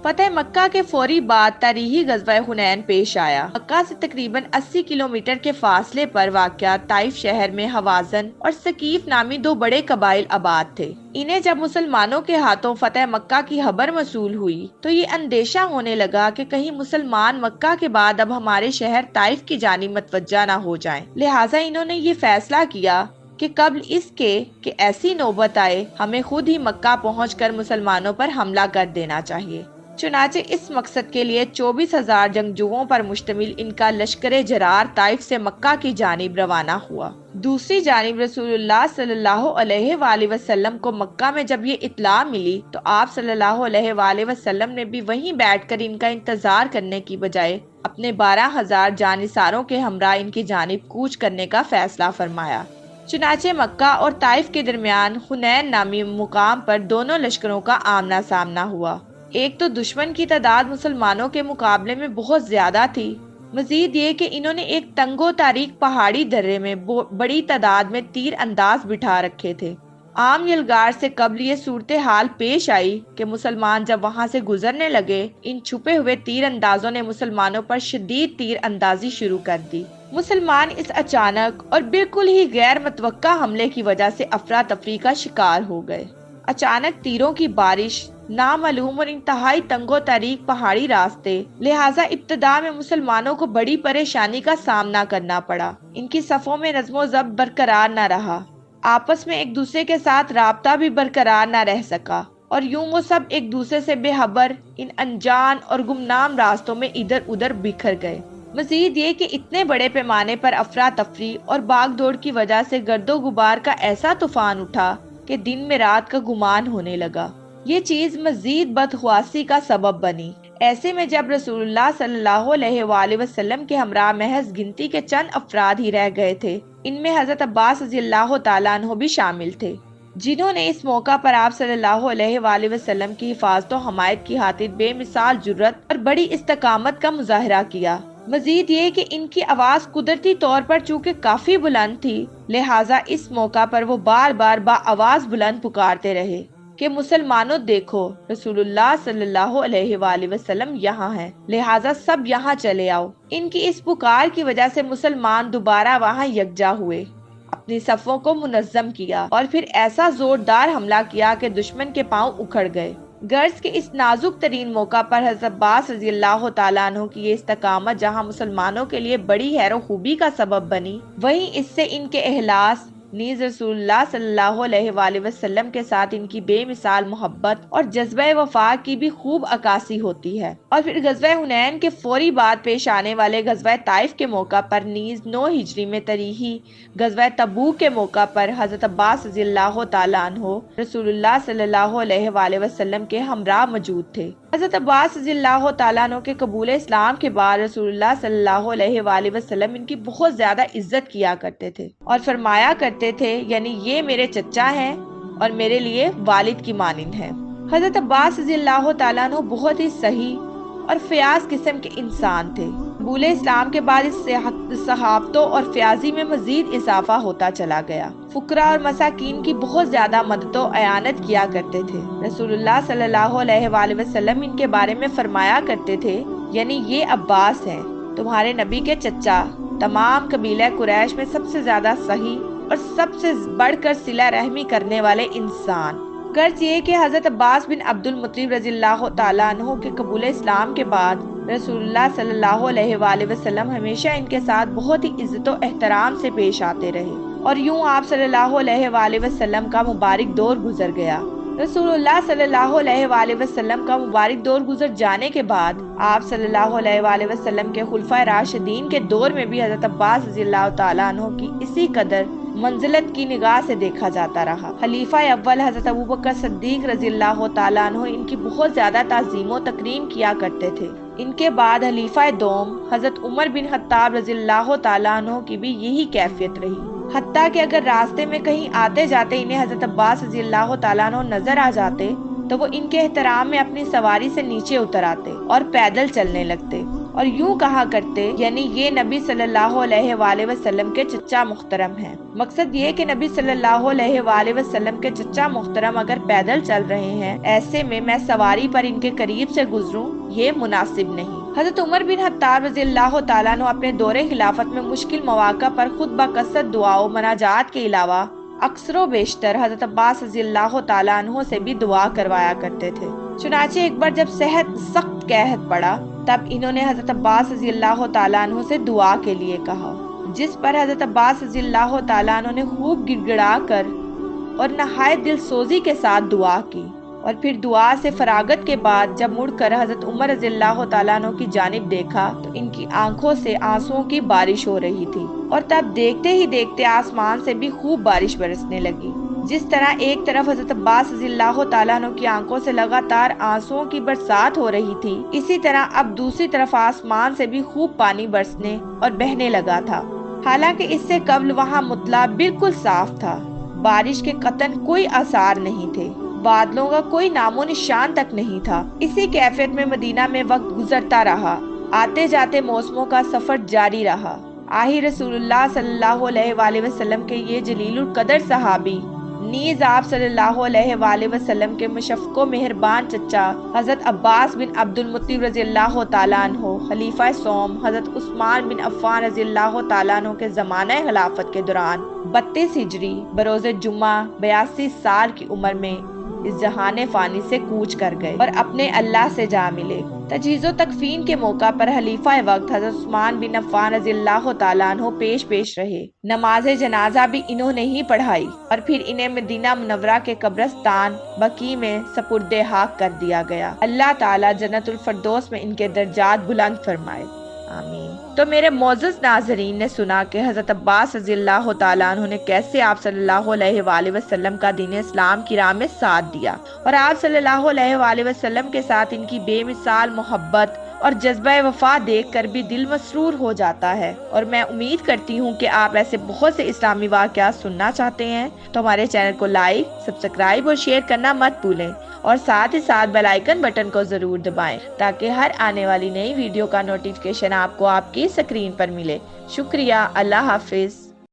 فتح مکہ کے فوری بعد تاریخی غزوہ حنین پیش آیا۔ مکہ سے تقریباً 80 کلومیٹر کے فاصلے پر واقع طائف شہر میں حوازن اور ثقیف نامی دو بڑے قبائل آباد تھے۔ انہیں جب مسلمانوں کے ہاتھوں فتح مکہ کی خبر موصول ہوئی تو یہ اندیشہ ہونے لگا کہ کہیں مسلمان مکہ کے بعد اب ہمارے شہر طائف کی جانب متوجہ نہ ہو جائیں، لہٰذا انہوں نے یہ فیصلہ کیا کہ قبل اس کے کہ ایسی نوبت آئے ہمیں خود ہی مکہ پہنچ کر مسلمانوں پر حملہ کر دینا چاہیے۔ چنانچہ اس مقصد کے لیے 24,000 جنگجوؤں پر مشتمل ان کا لشکر جرار طائف سے مکہ کی جانب روانہ ہوا۔ دوسری جانب رسول اللہ صلی اللہ علیہ وآلہ وسلم کو مکہ میں جب یہ اطلاع ملی تو آپ صلی اللہ علیہ وآلہ وسلم نے بھی وہیں بیٹھ کر ان کا انتظار کرنے کی بجائے اپنے 12,000 جانثاروں کے ہمراہ ان کی جانب کوچ کرنے کا فیصلہ فرمایا۔ چنانچہ مکہ اور طائف کے درمیان حنین نامی مقام پر دونوں لشکروں کا آمنا سامنا ہوا۔ ایک تو دشمن کی تعداد مسلمانوں کے مقابلے میں بہت زیادہ تھی، مزید یہ کہ انہوں نے ایک تنگ و تاریک پہاڑی درے میں بڑی تعداد میں تیر انداز بٹھا رکھے تھے۔ عام یلغار سے قبل یہ صورتحال پیش آئی کہ مسلمان جب وہاں سے گزرنے لگے، ان چھپے ہوئے تیر اندازوں نے مسلمانوں پر شدید تیر اندازی شروع کر دی۔ مسلمان اس اچانک اور بالکل ہی غیر متوقع حملے کی وجہ سے افراتفری کا شکار ہو گئے۔ اچانک تیروں کی بارش، نامعلوم اور انتہائی تنگ و تاریک پہاڑی راستے، لہٰذا ابتدا میں مسلمانوں کو بڑی پریشانی کا سامنا کرنا پڑا۔ ان کی صفوں میں نظم و ضبط برقرار نہ رہا، آپس میں ایک دوسرے کے ساتھ رابطہ بھی برقرار نہ رہ سکا، اور یوں وہ سب ایک دوسرے سے بے خبر ان انجان اور گمنام راستوں میں ادھر ادھر بکھر گئے۔ مزید یہ کہ اتنے بڑے پیمانے پر افراتفری اور بھاگ دوڑ کی وجہ سے گرد و غبار کا ایسا طوفان اٹھا کہ دن میں رات کا گمان ہونے لگا۔ یہ چیز مزید بدحواسی کا سبب بنی۔ ایسے میں جب رسول اللہ صلی اللہ علیہ وآلہ وسلم کے ہمراہ محض گنتی کے چند افراد ہی رہ گئے تھے، ان میں حضرت عباس رضی اللہ تعالیٰ عنہ بھی شامل تھے، جنہوں نے اس موقع پر آپ صلی اللہ علیہ وآلہ وسلم کی حفاظت و حمایت کی خاطر بے مثال جرأت اور بڑی استقامت کا مظاہرہ کیا۔ مزید یہ کہ ان کی آواز قدرتی طور پر چونکہ کافی بلند تھی، لہٰذا اس موقع پر وہ بار بار آواز بلند پکارتے رہے کہ مسلمانوں دیکھو، رسول اللہ صلی اللہ علیہ وآلہ وسلم یہاں ہیں، لہٰذا سب یہاں چلے آؤ۔ ان کی اس پکار کی وجہ سے مسلمان دوبارہ وہاں یکجا ہوئے، اپنی صفوں کو منظم کیا اور پھر ایسا زوردار حملہ کیا کہ دشمن کے پاؤں اکھڑ گئے۔ غرض کے اس نازک ترین موقع پر حضرت عباس رضی اللہ تعالیٰ عنہ کی یہ استقامت جہاں مسلمانوں کے لیے بڑی خیر و خوبی کا سبب بنی، وہیں اس سے ان کے اخلاص نیز رسول اللہ صلی اللہ علیہ وآلہ وسلم کے ساتھ ان کی بے مثال محبت اور جذبہ وفا کی بھی خوب عکاسی ہوتی ہے۔ اور پھر غزوہ حنین کے فوری بعد پیش آنے والے غزوہ طائف کے موقع پر نیز 9 ہجری میں تاریخی غزوہ تبوک کے موقع پر حضرت عباس رضی اللہ تعالیٰ عنہ رسول اللہ صلی اللہ علیہ وآلہ وسلم کے ہمراہ موجود تھے۔ حضرت عباس رضی اللہ تعالیٰ عنہ کے قبول اسلام کے بعد رسول اللہ صلی اللہ علیہ وآلہ وسلم ان کی بہت زیادہ عزت کیا کرتے تھے اور فرمایا کرتے تھے، یعنی یہ میرے چچا ہیں اور میرے لیے والد کی مانند ہیں۔ حضرت عباس رضی اللہ تعالیٰ عنہ بہت ہی صحیح اور فیاض قسم کے انسان تھے۔ قبول اسلام کے بعد اس صحافتوں اور فیاضی میں مزید اضافہ ہوتا چلا گیا۔ فقراء اور مساکین کی بہت زیادہ مدد و اعانت کیا کرتے تھے۔ رسول اللہ صلی اللہ علیہ وآلہ وسلم ان کے بارے میں فرمایا کرتے تھے، یعنی یہ عباس ہیں، تمہارے نبی کے چچا، تمام قبیلہ قریش میں سب سے زیادہ صحیح اور سب سے بڑھ کر صلہ رحمی کرنے والے انسان۔ غرض یہ کہ حضرت عباس بن عبد المطلب رضی اللہ تعالیٰ عنہ کے قبول اسلام کے بعد رسول اللہ صلی اللہ علیہ وآلہ وسلم ہمیشہ ان کے ساتھ بہت ہی عزت و احترام سے پیش آتے رہے، اور یوں آپ صلی اللہ علیہ وآلہ وسلم کا مبارک دور گزر گیا۔ رسول اللہ صلی اللہ علیہ وآلہ وسلم کا مبارک دور گزر جانے کے بعد آپ صلی اللہ علیہ وآلہ وسلم کے خلفائے راشدین کے دور میں بھی حضرت عباس رضی اللہ تعالیٰ عنہ کی اسی قدر منزلت کی نگاہ سے دیکھا جاتا رہا۔ خلیفہ اول حضرت ابوبکر صدیق رضی اللہ تعالیٰ عنہ ان کی بہت زیادہ تعظیم و تکریم کیا کرتے تھے۔ ان کے بعد خلیفہ دوم حضرت عمر بن خطاب رضی اللہ تعالیٰ عنہ کی بھی یہی کیفیت رہی، حتیٰ کہ اگر راستے میں کہیں آتے جاتے انہیں حضرت عباس رضی اللہ تعالیٰ عنہ نظر آ جاتے تو وہ ان کے احترام میں اپنی سواری سے نیچے اتر آتے اور پیدل چلنے لگتے۔ اور یوں کہا کرتے یعنی یہ نبی صلی اللہ علیہ وآلہ وسلم کے چچا محترم ہیں۔ مقصد یہ کہ نبی صلی اللہ علیہ وآلہ وسلم کے چچا محترم اگر پیدل چل رہے ہیں، ایسے میں سواری پر ان کے قریب سے گزروں یہ مناسب نہیں۔ حضرت عمر بن خطاب رضی اللہ تعالیٰ عنہ اپنے دور خلافت میں مشکل مواقع پر خود بکثرت دعا و مناجات کے علاوہ اکثر و بیشتر حضرت عباس رضی اللہ تعالیٰ عنہ سے بھی دعا کروایا کرتے تھے۔ چنانچہ ایک بار جب صحت سخت قحط پڑا تب انہوں نے حضرت عباس رضی اللہ تعالیٰ عنہ سے دعا کے لیے کہا، جس پر حضرت عباس رضی اللہ تعالیٰ عنہ نے خوب گڑ گڑا کر اور نہایت دل سوزی کے ساتھ دعا کی، اور پھر دعا سے فراغت کے بعد جب مڑ کر حضرت عمر رضی اللہ تعالیٰ عنہ کی جانب دیکھا تو ان کی آنکھوں سے آنسوؤں کی بارش ہو رہی تھی، اور تب دیکھتے ہی دیکھتے آسمان سے بھی خوب بارش برسنے لگی۔ جس طرح ایک طرف حضرت عباس رضی اللہ تعالیٰ عنہ کی آنکھوں سے لگاتار آنسوؤں کی برسات ہو رہی تھی، اسی طرح اب دوسری طرف آسمان سے بھی خوب پانی برسنے اور بہنے لگا تھا۔ حالانکہ اس سے قبل وہاں مطلع بالکل صاف تھا، بارش کے قطعاً کوئی آثار نہیں تھے، بادلوں کا کوئی نام و نشان تک نہیں تھا۔ اسی کیفیت میں مدینہ میں وقت گزرتا رہا، آتے جاتے موسموں کا سفر جاری رہا۔ آہی رسول اللہ صلی اللہ علیہ وآلہ وسلم کے یہ جلیل القدر صحابی نیز آپ صلی اللہ علیہ وآلہ وسلم کے مشفق و مہربان چچا حضرت عباس بن عبد المطلب رضی اللہ تعالیٰ عنہ خلیفہ سوم حضرت عثمان بن عفان رضی اللہ تعالیٰ عنہ کے زمانہ خلافت کے دوران 32 ہجری بروز جمعہ 82 سال کی عمر میں اس جہان فانی سے کوچ کر گئے اور اپنے اللہ سے جا ملے۔ تجہیز و تکفین کے موقع پر خلیفہ وقت حضرت عثمان بن عفان رضی اللہ تعالیٰ عنہ پیش رہے۔ نماز جنازہ بھی انہوں نے ہی پڑھائی اور پھر انہیں مدینہ منورہ کے قبرستان بقیع میں سپرد حق کر دیا گیا۔ اللہ تعالیٰ جنت الفردوس میں ان کے درجات بلند فرمائے، آمین۔ تو میرے معزز ناظرین نے سنا کہ حضرت عباس رضی اللہ تعالیٰ عنہ نے کیسے آپ صلی اللہ علیہ وآلہ وسلم کا دین اسلام کی راہ میں ساتھ دیا، اور آپ صلی اللہ علیہ وآلہ وسلم کے ساتھ ان کی بے مثال محبت اور جذبہ وفا دیکھ کر بھی دل مسرور ہو جاتا ہے۔ اور میں امید کرتی ہوں کہ آپ ایسے بہت سے اسلامی واقعات سننا چاہتے ہیں تو ہمارے چینل کو لائک، سبسکرائب اور شیئر کرنا مت بھولیں، اور ساتھ ہی ساتھ بیل آئیکن بٹن کو ضرور دبائیں تاکہ ہر آنے والی نئی ویڈیو کا نوٹیفیکیشن آپ کو آپ کی اسکرین پر ملے۔ شکریہ، اللہ حافظ۔